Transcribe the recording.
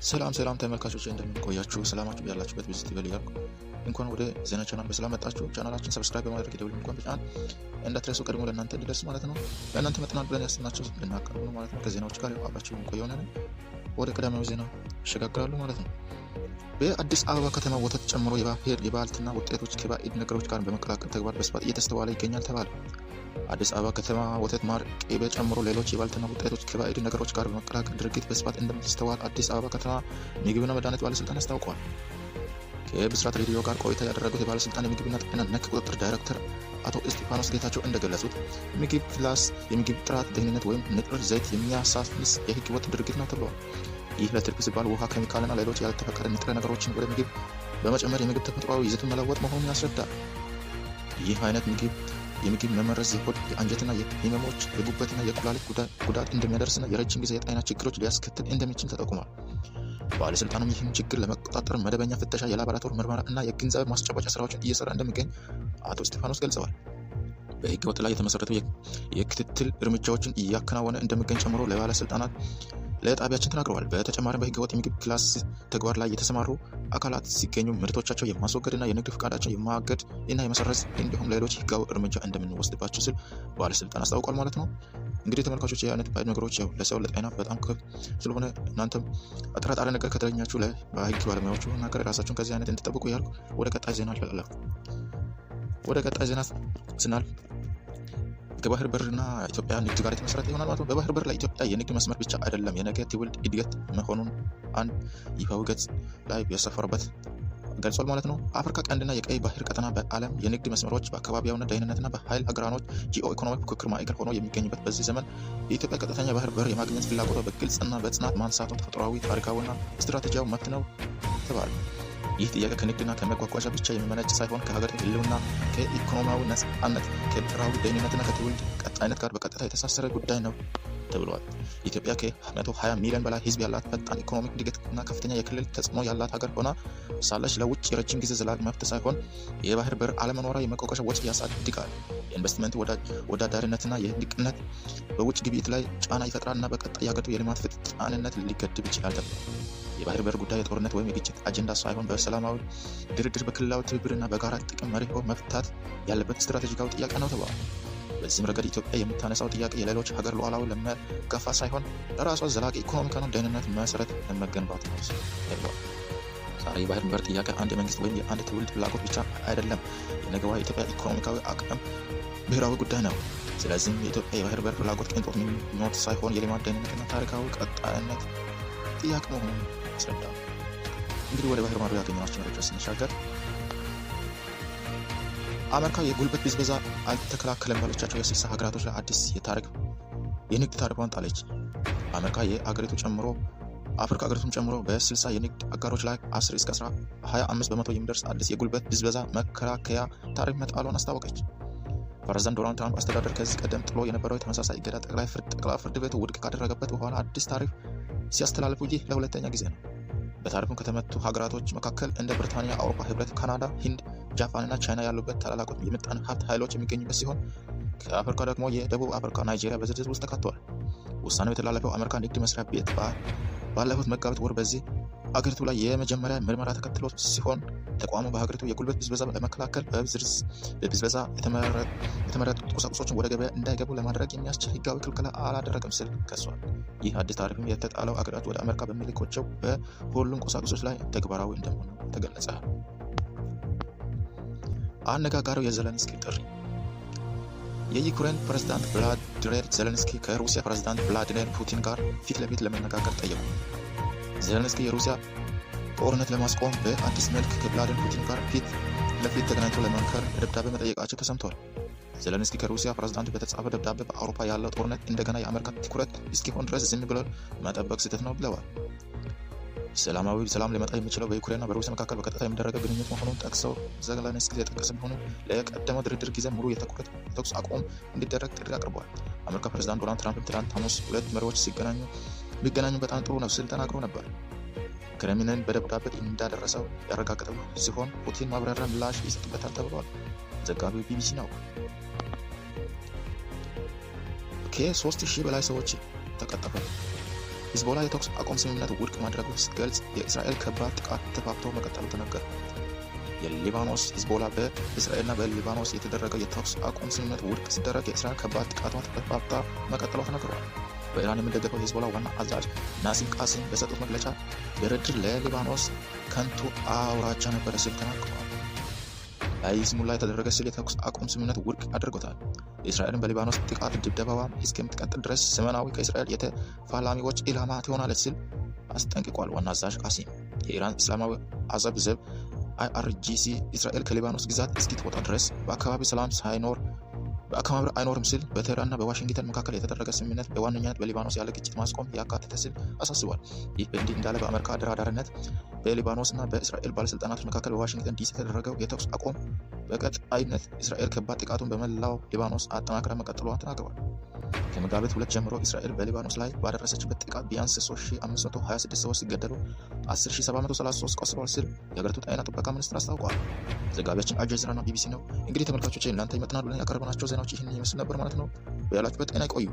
ሰላም ተመልካቾች እንደምን ቆያችሁ? ሰላማችሁ ያላችሁበት ብዙ ይበል እያልኩ እንኳን ወደ ዜና ቻናል በሰላም መጣችሁ። ቻናላችን ሰብስክራይብ በማድረግ የደወል ምልክቱን በመጫን እንዳትረሱ፣ ቀድሞ ለእናንተ እንዲደርስ ማለት ነው። ለእናንተ መጥናል ብለን ያሰብናቸው ልናቀርብ ነው ማለት ነው። ከዜናዎች ጋር አብራችሁ ቆየው ነን። ወደ ቀዳሚው ዜና ይሸጋግራሉ ማለት ነው። በአዲስ አበባ ከተማ ወተት ጨምሮ የባልትና ውጤቶች ከባዕድ ነገሮች ጋር በመቀላቀል ተግባር በስፋት እየተስተዋለ ይገኛል ተባለ። አዲስ አበባ ከተማ ወተት፣ ማር፣ ቅቤ ጨምሮ ሌሎች የባልትና ውጤቶች ከባዕድ ነገሮች ጋር በመቀላቀል ድርጊት በስፋት እንደምትስተዋል አዲስ አበባ ከተማ ምግብና መድኃኒት ባለስልጣን አስታውቋል። ከብስራት ሬዲዮ ጋር ቆይታ ያደረጉት የባለስልጣን የምግብና ጤና ነክ ቁጥጥር ዳይሬክተር አቶ እስጢፋኖስ ጌታቸው እንደገለጹት ምግብ ፕላስ የምግብ ጥራት ደህንነት ወይም ንጥረ ዘይት የሚያሳንስ የህገ ወጥ ድርጊት ነው ተብሏል። ይህ ለትርፍ ሲባል ውሃ፣ ኬሚካልና ሌሎች ያልተፈቀደ ንጥረ ነገሮችን ወደ ምግብ በመጨመር የምግብ ተፈጥሯዊ ይዘቱን መለወጥ መሆኑን ያስረዳል። ይህ አይነት የምግብ መመረዝ የሆድ የአንጀትና የህመሞች የጉበትና የኩላሊት ጉዳት እንደሚያደርስና የረጅም ጊዜ የጤና ችግሮች ሊያስከትል እንደሚችል ተጠቁሟል። ባለስልጣኑም ይህን ችግር ለመቆጣጠር መደበኛ ፍተሻ፣ የላቦራቶሪ ምርመራ እና የግንዛቤ ማስጨበጫ ስራዎችን እየሰራ እንደሚገኝ አቶ እስጢፋኖስ ገልጸዋል። በህገ ወጥ ላይ የተመሰረቱ የክትትል እርምጃዎችን እያከናወነ እንደሚገኝ ጨምሮ ለባለስልጣናት ለጣቢያችን ተናግረዋል። በተጨማሪም በህገ ወጥ የምግብ ክላስ ተግባር ላይ የተሰማሩ አካላት ሲገኙ ምርቶቻቸው የማስወገድና የንግድ ፍቃዳቸው የማገድ እና የመሰረዝ እንዲሁም ሌሎች ህጋዊ እርምጃ እንደምንወስድባቸው ሲል ባለስልጣን አስታውቋል ማለት ነው። እንግዲህ ተመልካቾች የአይነት ባዕድ ነገሮች ለሰው ለጤና በጣም ከፍ ስለሆነ እናንተም አጠራጣሪ ነገር ከተገኛችሁ በህግ ባለሙያዎቹ ነገር ራሳችሁን ከዚህ አይነት እንድጠብቁ ያልኩ ወደ ቀጣይ ዜና አልፈለኩ። ወደ ቀጣይ ዜና ስናልፍ ከባህር በርና ኢትዮጵያ ንግድ ጋር የተመሰረተ ይሆናል ማለት ነው። በባህር በር ለኢትዮጵያ የንግድ መስመር ብቻ አይደለም የነገ ትውልድ እድገት መሆኑን አንድ ይፋዊ ገጽ ላይ ያሰፈረበት ገልጿል ማለት ነው። አፍሪካ ቀንድና የቀይ ባህር ቀጠና በዓለም የንግድ መስመሮች በአካባቢያዊና ደህንነትና በኃይል አገራኖች ጂኦ ኢኮኖሚክ ፉክክር ማዕከል ሆኖ የሚገኙበት በዚህ ዘመን የኢትዮጵያ ቀጥተኛ የባህር በር የማግኘት ፍላጎቷ በግልጽና በጽናት ማንሳቷ ተፈጥሯዊ፣ ታሪካዊና ስትራቴጂያዊ መብት ነው ተባለ። ይህ ጥያቄ ከንግድና ከመጓጓዣ ብቻ የሚመነጭ ሳይሆን ከሀገሪቱ ሕልውና፣ ከኢኮኖሚያዊ ነጻነት፣ ከብሔራዊ ደህንነትና ከትውልድ ቀጣይነት ጋር በቀጥታ የተሳሰረ ጉዳይ ነው ተብሏል። ኢትዮጵያ ከ120 ሚሊዮን በላይ ሕዝብ ያላት ፈጣን ኢኮኖሚክ እድገትና ከፍተኛ የክልል ተጽዕኖ ያላት ሀገር ሆና ሳለች ለውጭ የረጅም ጊዜ ዘላቂ መብት ሳይሆን የባህር በር አለመኖሯ የመጓጓዣ ወጪ ያሳድጋል፣ የኢንቨስትመንት ወዳዳሪነትና የንቅነት በውጭ ግብይት ላይ ጫና ይፈጥራል እና በቀጣይ የሀገሪቱ የልማት ፍጣንነት ሊገድብ ይችላል ተብሏል። የባህር በር ጉዳይ የጦርነት ወይም የግጭት አጀንዳ ሳይሆን በሰላማዊ ድርድር፣ በክልላዊ ትብብርና በጋራ ጥቅም መርሆ መፍታት ያለበት ስትራቴጂካዊ ጥያቄ ነው ተብሏል። በዚህም ረገድ ኢትዮጵያ የምታነሳው ጥያቄ የሌሎች ሀገር ሉዓላዊ ለመጋፋ ሳይሆን ለራሷ ዘላቂ ኢኮኖሚካዊ ደህንነት መሰረት ለመገንባት ነው ተብሏል። ዛሬ የባህር በር ጥያቄ አንድ የመንግስት ወይም የአንድ ትውልድ ፍላጎት ብቻ አይደለም፣ የነገዋ የኢትዮጵያ ኢኮኖሚካዊ አቅም ብሔራዊ ጉዳይ ነው። ስለዚህም የኢትዮጵያ የባህር በር ፍላጎት ቅንጦት ምኞት ሳይሆን የልማት ደህንነትና ታሪካዊ ቀጣይነት ጥያቄ መሆኑን ያስረዳል። እንግዲህ ወደ ባህር ማዶ ያገኘናቸው መረጃ ስንሻገር አሜሪካ የጉልበት ብዝበዛ አልተከላከለም ባለቻቸው የ60 ሀገራቶች ላይ አዲስ የንግድ ታሪፏን ጣለች። አሜሪካ የአገሪቱ ጨምሮ አፍሪካ ሀገሪቱን ጨምሮ በ60 የንግድ አጋሮች ላይ 10 እስከ 25 በመቶ የሚደርስ አዲስ የጉልበት ብዝበዛ መከላከያ ታሪፍ መጣሏን አስታወቀች። ፕሬዝዳንት ዶናልድ ትራምፕ አስተዳደር ከዚህ ቀደም ጥሎ የነበረው የተመሳሳይ እገዳ ጠቅላይ ፍርድ ቤቱ ውድቅ ካደረገበት በኋላ አዲስ ታሪፍ ሲያስተላልፉ ይህ ለሁለተኛ ጊዜ ነው። በታሪፉም ከተመቱ ሀገራቶች መካከል እንደ ብሪታንያ፣ አውሮፓ ህብረት፣ ካናዳ፣ ህንድ፣ ጃፓን እና ቻይና ያሉበት ታላላቆች የምጣኔ ሀብት ኃይሎች የሚገኙበት ሲሆን ከአፍሪካ ደግሞ የደቡብ አፍሪካ፣ ናይጄሪያ በዝርዝር ውስጥ ተካተዋል። ውሳኔው የተላለፈው አሜሪካ ንግድ መስሪያ ቤት ባለፉት መጋቢት ወር በዚህ አገሪቱ ላይ የመጀመሪያ ምርመራ ተከትሎ ሲሆን ተቋሙ በሀገሪቱ የጉልበት ብዝበዛ ለመከላከል በብዝበዛ የተመረጡ ቁሳቁሶችን ወደ ገበያ እንዳይገቡ ለማድረግ የሚያስችል ህጋዊ ክልከላ አላደረገም ሲል ከሷል። ይህ አዲስ ታሪፍም የተጣለው አገራት ወደ አሜሪካ በሚልኳቸው በሁሉም ቁሳቁሶች ላይ ተግባራዊ እንደሆነ ተገለጸ። አነጋጋሪው የዘለንስኪ ጥሪ። የዩክሬን ፕሬዝዳንት ቮሎዲሚር ዜሌንስኪ ከሩሲያ ፕሬዝዳንት ቭላዲሚር ፑቲን ጋር ፊት ለፊት ለመነጋገር ጠየቁ። ዜሌንስኪ የሩሲያ ጦርነት ለማስቆም በአዲስ መልክ ከቭላዲሚር ፑቲን ጋር ፊት ለፊት ተገናኝተው ለመምከር በደብዳቤ መጠየቃቸው ተሰምቷል። ዜሌንስኪ ከሩሲያ ፕሬዝዳንት በተጻፈ ደብዳቤ በአውሮፓ ያለው ጦርነት እንደገና የአሜሪካ ትኩረት እስኪሆን ድረስ ዝም ብሎ መጠበቅ ስህተት ነው ብለዋል። ሰላም ሊመጣ የሚችለው በዩክሬንና በሩሲያ መካከል በቀጥታ የሚደረገው ግንኙነት መሆኑን ጠቅሰው ዜሌንስኪ የጠቀሰ መሆኑ ለቀደመው ድርድር ጊዜ ሙሉ የተኩስ አቁም እንዲደረግ ጥሪ አቅርበዋል። አሜሪካ ፕሬዝዳንት ዶናልድ ትራምፕ ትናንት ሐሙስ ሁለት መሪዎች ቢገናኙ በጣም ጥሩ ነው ሲል ተናግሮ ነበር። ክሬምሊን በደብዳቤ እንዳደረሰው ያረጋገጠው ሲሆን ፑቲን ማብራሪያ ምላሽ ይሰጥበታል ተብሏል። ዘጋቢው ቢቢሲ ነው። ከ3000 በላይ ሰዎች ተቀጠፉ። ሂዝቦላ የተኩስ አቁም ስምምነት ውድቅ ማድረጉ ሲገልጽ የእስራኤል ከባድ ጥቃት ተፋፍቶ መቀጠሉ ተነገረ። የሊባኖስ ሂዝቦላ በእስራኤልና በሊባኖስ የተደረገው የተኩስ አቁም ስምምነት ውድቅ ሲደረግ የእስራኤል ከባድ ጥቃቷ ተፋፍታ መቀጠሏ ተነግሯል። በኢራን የሚደገፈው ሂዝቦላ ዋና አዛዥ ናሲም ቃሲም በሰጡት መግለጫ ድርድር ለሊባኖስ ከንቱ አውራጃ ነበረ ሲል ተናግረዋል። ለይስሙላ የተደረገ ሲል የተኩስ አቁም ስምምነት ውድቅ አድርጎታል። የእስራኤልን በሊባኖስ ጥቃት ድብደባዋ እስከምትቀጥል ድረስ ዘመናዊ ከእስራኤል የተፋላሚዎች ኢላማ ትሆናለች ሲል አስጠንቅቋል። ዋና አዛዥ ቃሲም የኢራን እስላማዊ አዘብ ዘብ IRGC እስራኤል ከሊባኖስ ግዛት እስኪትወጣ ድረስ በአካባቢው ሰላም አይኖርም ሲል በቴህራንና በዋሽንግተን መካከል የተደረገ ስምምነት በዋነኛነት በሊባኖስ ያለ ግጭት ማስቆም ያካተተ ሲል አሳስቧል። ይህ በእንዲህ እንዳለ በአሜሪካ አደራዳሪነት በሊባኖስና በእስራኤል ባለስልጣናት መካከል በዋሽንግተን ዲሲ የተደረገው የተኩስ አቁም በቀጣይነት እስራኤል ከባድ ጥቃቱን በመላው ሊባኖስ አጠናክራ መቀጠሏ ተናግረዋል። ከመጋቢት 2 ጀምሮ እስራኤል በሊባኖስ ላይ ባደረሰችበት ጥቃት ቢያንስ 3526 ሰዎች ሲገደሉ 10733 ቆስለዋል ሲል የሀገሪቱ ጤና ጥበቃ ሚኒስትር አስታውቋል። ዘጋቢያችን አልጀዚራና ቢቢሲ ነው። እንግዲህ ተመልካቾች እናንተ ይመጥናሉ ብለን ያቀረብናቸው ዜናዎች ይህን ይመስል ነበር ማለት ነው። በያላችሁበት ጤና ይቆዩ።